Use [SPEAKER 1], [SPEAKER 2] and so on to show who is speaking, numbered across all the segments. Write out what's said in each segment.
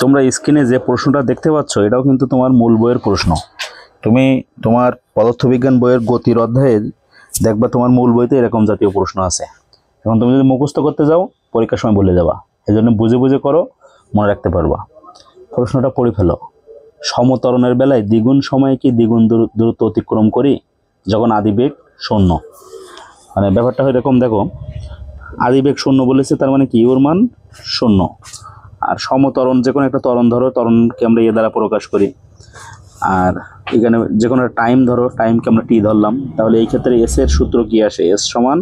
[SPEAKER 1] তোমরা স্ক্রিনে যে প্রশ্নটা দেখতে পাচ্ছ এটাও কিন্তু তোমার মূল বইয়ের প্রশ্ন। তুমি তোমার পদার্থবিজ্ঞান বইয়ের গতির অধ্যায়ে দেখবা তোমার মূল বইতে এরকম জাতীয় প্রশ্ন আছে। এখন তুমি যদি মুখস্থ করতে যাও পরীক্ষার সময় বলে যাবা, এই জন্য বুঝে বুঝে করো, মনে রাখতে পারবা। প্রশ্নটা পড়ে ফেলো। সমত্বরণের বেলায় দ্বিগুণ সময়ে কি দ্বিগুণ দূরত্ব অতিক্রম করি যখন আদিবেগ শূন্য? মানে ব্যাপারটা এরকম, দেখো আদিবেগ শূন্য বলেছে, তার মানে কি ওর মান শূন্য। আর সমত্বরণ যে কোনো একটা ত্বরণ ধরো, ত্বরণকে আমরা এ দ্বারা প্রকাশ করি। আর এখানে যে কোনো টাইম ধরো, টাইমকে আমরা টি ধরলাম, তাহলে এই ক্ষেত্রে এস এর সূত্র কি আসে? এস সমান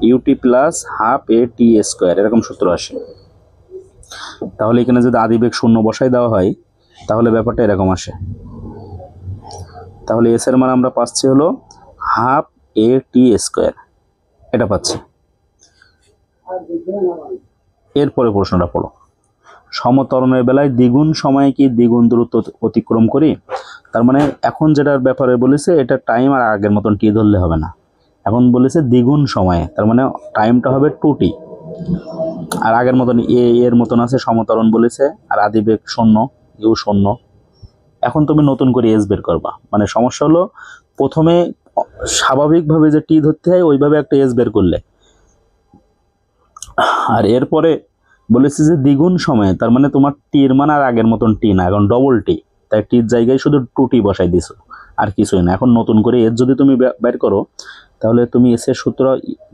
[SPEAKER 1] ইউটি প্লাস হাফ এ টি স্কোয়ার, এরকম সূত্র আসে। তাহলে এখানে যদি আদিবেগ শূন্য বসাই দেওয়া হয় তাহলে ব্যাপারটা এরকম আসে। তাহলে এস এর মান আমরা পাচ্ছি হলো হাফ এ টি স্কোয়ার, এটা পাচ্ছি। এরপরে প্রশ্নটা পড়ো। সমত্বরণের বেলায় দ্বিগুণ সময়ে কি দ্বিগুণ দূরত্ব অতিক্রম করি? তার মানে এখন যেটার ব্যাপারে বলেছে এটা টাইম আর আগের মতন টি ধরলে হবে না, এখন বলেছে দ্বিগুণ সময়ে, তার মানে টাইমটা হবে 2t আর আগের মতন এর মতন আছে। সমত্বরণ বলেছে আর আদিবেগ শূন্য, ইউ শূন্য। এখন তুমি নতুন করে এস বের করবা। মানে সমস্যা হলো প্রথমে স্বাভাবিকভাবে যে টি ধরতে হয় ওইভাবে একটা এস বের করলে, আর এরপরে বলেছে যে দ্বিগুণ সময়ে, তার মানে তোমার টির মান আর আগের মতন টি না, এখন ডবল টি, তাই টির জায়গায় শুধু 2t বসাই দিছো, আর কিছুই না। এখন নতুন করে এস যদি তুমি বের করো তাহলে তুমি এস এর সূত্র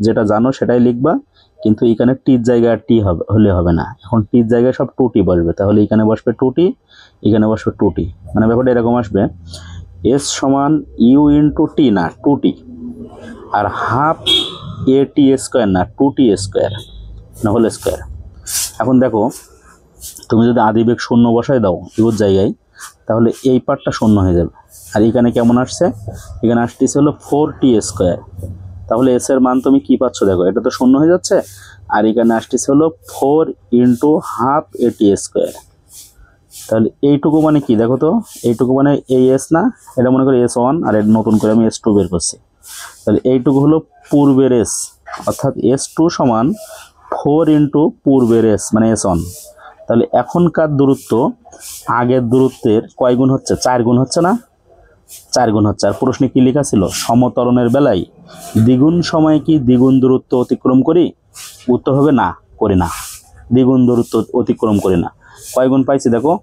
[SPEAKER 1] যেটা জানো সেটাই লিখবা, কিন্তু এখানে টির জায়গায় টি হলে হবে না, এখন টির জায়গায় সব 2t বসবে। তাহলে এখানে বসবে 2t, এখানে বসবে 2t। মানে ব্যাপারটা এরকম আসবে, এস সমান ইউ ইন্টু টি না 2t, আর হাফ এ টি স্কোয়ার না 2t স্কোয়ার না হোল স্কোয়ার। এখন দেখো তুমি যদি আদিবেগ শূন্য বসাই দাও ইউর জায়গায় তাহলে এই পার্টটা শূন্য হয়ে যাবে। আর এখানে কেমন আসছে? এখানে আসতেছে হলো 4t স্কোয়ার। তাহলে এস এর মান তুমি কি পাচ্ছ? দেখো এটা তো শূন্য হয়ে যাচ্ছে, আর এখানে আসতেছে হলো 4 ইন্টু হাফ এ টি স্কোয়ার। তাহলে এইটুকু মানে কি দেখো তো, এইটুকু মানে এই এস না, এটা মনে করি S1, আর এটা নতুন করে আমি S2 বের করছি। তাহলে এইটুকু হলো পূর্বের এস, অর্থাৎ S2 সমান 4 ইন্টু পূর্বের এস মানে S1। তাহলে এখনকার দূরত্ব আগের দূরত্বের কয় গুণ হচ্ছে? 4 গুণ হচ্ছে না? 4 গুণ হচ্ছে। আর প্রশ্নে কি লেখা ছিল? সমত্বরণের বেলায় দ্বিগুণ সময়ে কি দ্বিগুণ দূরত্ব অতিক্রম করি? উত্তর হবে না, করি না, দ্বিগুণ দূরত্ব অতিক্রম করি না। কয় গুণ পাইছি দেখো,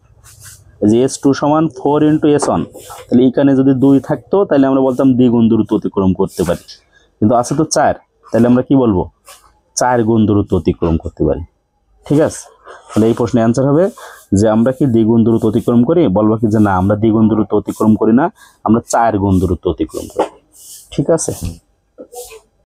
[SPEAKER 1] যে S2 সমান 4 ইন্টু S1, তাহলে এখানে যদি 2 থাকতো তাহলে আমরা বলতাম দ্বিগুণ দূরত্ব অতিক্রম করতে পারি, কিন্তু আছে তো 4, তাহলে আমরা কি বলবো? 4 গুণ দূরত্ব অতিক্রম করতে পারি। ঠিক আছে, তাহলে এই প্রশ্নের অ্যান্সার হবে যে আমরা কি দ্বিগুণ দূরত্ব অতিক্রম করি? বলবো কি যে না, আমরা দ্বিগুণ দূরত্ব অতিক্রম করি না, আমরা 4 গুণ দূরত্ব অতিক্রম করি। ঠিক আছে।